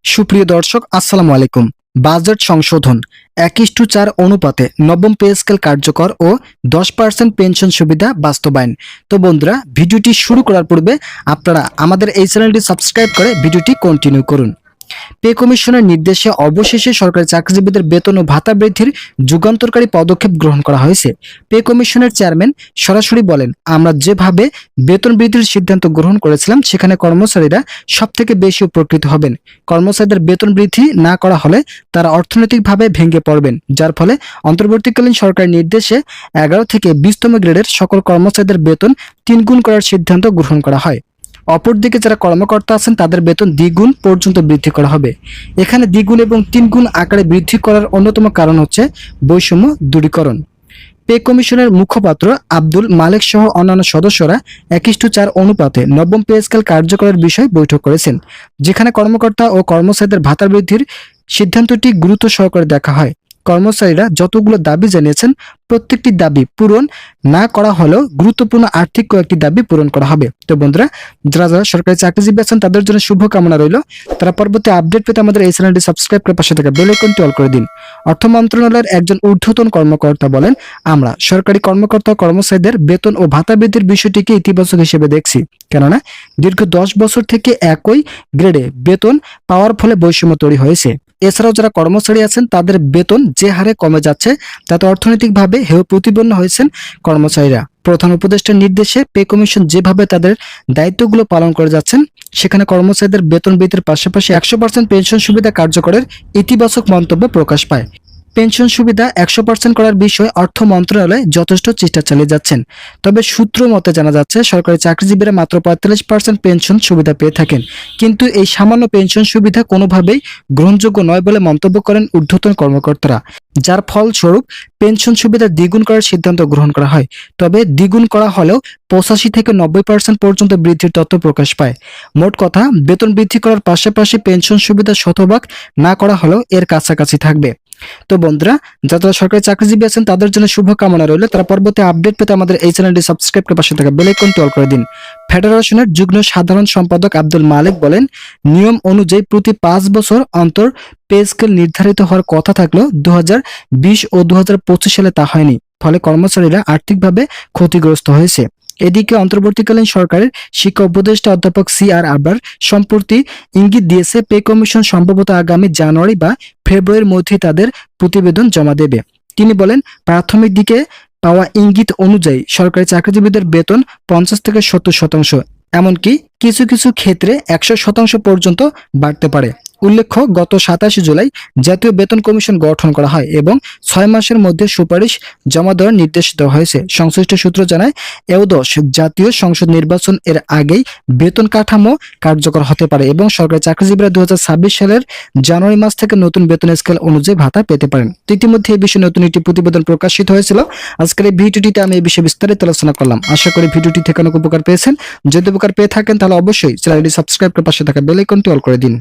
সুপ্রিয় দর্শক, আসসালামু আলাইকুম। বাজেট সংশোধন 21:4 অনুপাতে নবম পে স্কেল কার্যকর ও 10% পেনশন সুবিধা বাস্তবায়ন। তো বন্ধুরা, ভিডিওটি শুরু করার পূর্বে আপনারা আমাদের এই চ্যানেলটি সাবস্ক্রাইব করে ভিডিওটি কন্টিনিউ করুন। পে কমিশনের নির্দেশে অবশেষে সরকারি চাকরিজীবীদের বেতন ও ভাতা বৃদ্ধির যুগান্তকারী পদক্ষেপ গ্রহণ করা হয়েছে। পে কমিশনের চেয়ারম্যান সরাসরি বলেন, আমরা যেভাবে বেতন বৃদ্ধির সিদ্ধান্ত গ্রহণ করেছিলাম সেখানে কর্মচারীরা সবথেকে বেশি উপকৃত হবেন। কর্মচারীদের বেতন বৃদ্ধি না করা হলে তারা অর্থনৈতিকভাবে ভেঙে পড়বেন, যার ফলে অন্তর্বর্তীকালীন সরকারের নির্দেশে 11 থেকে 20তম গ্রেডের সকল কর্মচারীদের বেতন 3 গুণ করার সিদ্ধান্ত গ্রহণ করা হয়। অপরদিকে যারা কর্মকর্তা আছেন তাদের বেতন দ্বিগুণ পর্যন্ত বৃদ্ধি করা হবে। এখানে দ্বিগুণ এবং 3 গুণ আকারে বৃদ্ধি করার অন্যতম কারণ হচ্ছে বৈষম্য দূরীকরণ। পে কমিশনের মুখপাত্র আব্দুল মালেক সহ অন্যান্য সদস্যরা 21:4 অনুপাতে নবম পে স্কেল কার্যকরের বিষয়ে বৈঠক করেছেন, যেখানে কর্মকর্তা ও কর্মচারীদের ভাতা বৃদ্ধির সিদ্ধান্তটি গুরুত্ব সহকারে দেখা হয়। কর্মচারীরা যতগুলো দাবি জানিয়েছেন, প্রত্যেকটি দাবি পূরণ না করা হলেও গুরুত্বপূর্ণ আর্থিক কয়েকটি দাবি পূরণ করা হবে। তো বন্ধুরা, যারা যারা সরকারি চাকরিজীবী আছেন তাদের জন্য শুভকামনা রইল। তারা পরবর্তী আপডেট পেতে আমাদের এই চ্যানেলটি সাবস্ক্রাইব করে পাশে থাকা বেল আইকনটি অল করে দিন। অর্থ মন্ত্রণালয়ের একজন ঊর্ধ্বতন কর্মকর্তা বলেন, আমরা সরকারি কর্মকর্তা ও কর্মচারীদের বেতন ও ভাতা বৃদ্ধির বিষয়টিকে ইতিবাচক হিসেবে দেখছি, কেননা দীর্ঘ 10 বছর থেকে একই গ্রেডে বেতন পাওয়ার ফলে বৈষম্য তৈরি হয়েছে। এছাড়াও যারা কর্মচারী আছেন তাদের বেতন যে হারে কমে যাচ্ছে তাতে অর্থনৈতিকভাবে হেয় প্রতিপন্ন হয়েছেন কর্মচারীরা। প্রধান উপদেষ্টার নির্দেশে পে কমিশন যেভাবে তাদের দায়িত্বগুলো পালন করে যাচ্ছেন, সেখানে কর্মচারীদের বেতন বৃদ্ধির পাশাপাশি 100% পেনশন সুবিধা কার্যকরের ইতিবাচক মন্তব্য প্রকাশ পায়। পেনশন সুবিধা 100% করার বিষয়ে অর্থ মন্ত্রণালয় যথেষ্ট চেষ্টা চালিয়ে যাচ্ছেন। তবে সূত্র মতে জানা যাচ্ছে, সরকারি চাকরিজীবীরা মাত্র 45% পেনশন সুবিধা পেয়ে থাকেন, কিন্তু এই সামান্য পেনশন সুবিধা কোনোভাবেই গ্রহণযোগ্য নয় বলে মন্তব্য করেন ঊর্ধ্বতন কর্মকর্তারা, যার ফলস্বরূপ পেনশন সুবিধা দ্বিগুণ করার সিদ্ধান্ত গ্রহণ করা হয়। তবে দ্বিগুণ করা হলেও 85 থেকে 90% পর্যন্ত বৃদ্ধির তথ্য প্রকাশ পায়। মোট কথা, বেতন বৃদ্ধি করার পাশাপাশি পেনশন সুবিধা শতভাগ না করা হলেও এর কাছাকাছি থাকবে। তো বন্ধুরা, যারা সরকারি চাকরিজীবী আছেন তাদের জন্য শুভকামনা রইল। তারা পরবর্তী আপডেট পেতে আমাদের এই চ্যানেলটি সাবস্ক্রাইব করে পাশে থাকা বেল আইকনটি অল করে দিন। ফেডারেশনের যুগ্ম সাধারণ সম্পাদক আব্দুল মালেক বলেন, নিয়ম অনুযায়ী প্রতি 5 বছর অন্তর পে স্কেল নির্ধারিত হওয়ার কথা থাকলেও 2020 ও 2025 সালে তা হয়নি, ফলে কর্মচারীরা আর্থিকভাবে ক্ষতিগ্রস্ত হয়েছে। এদিকে অন্তর্বর্তীকালীন সরকারের শিক্ষা উপদেষ্টা অধ্যাপক CR আবরার সম্প্রতি ইঙ্গিত দিয়েছে, পে কমিশন সম্ভবত আগামী জানুয়ারি বা ফেব্রুয়ারির মধ্যে তাদের প্রতিবেদন জমা দেবে। তিনি বলেন, প্রাথমিক দিকে পাওয়া ইঙ্গিত অনুযায়ী সরকারি চাকরিজীবীদের বেতন 50 থেকে 70%, এমনকি কিছু কিছু ক্ষেত্রে 100% পর্যন্ত বাড়তে পারে। উল্লেখ্য, গত 27 জুলাই জাতীয় বেতন কমিশন গঠন করা হয় এবং 6 মাসের মধ্যে সুপারিশ জমা দেওয়ার নির্দেশ দেওয়া হয়েছে। সংশ্লিষ্ট সূত্র জানায়, এও10 জাতীয় সংসদ নির্বাচন এর আগেই বেতন কাঠামো কার্যকর হতে পারে এবং সরকারি চাকরিজীবীরা 2026 সালের জানুয়ারি মাস থেকে নতুন বেতন স্কেল অনুযায়ী ভাতা পেতে পারেন। ইতিমধ্যে এই বিষয়ে নতুন একটি প্রতিবেদন প্রকাশিত হয়েছিল। আজকের এই ভিডিওটিতে আমি এই বিষয়ে বিস্তারিত আলোচনা করলাম। আশা করি ভিডিওটি থেকে অনেক উপকার পেয়েছেন। যদি উপকার পেয়ে থাকেন তাহলে অবশ্যই চ্যানেলটি সাবস্ক্রাইব করে পাশে থাকা বেল আইকনটি অল করে দিন।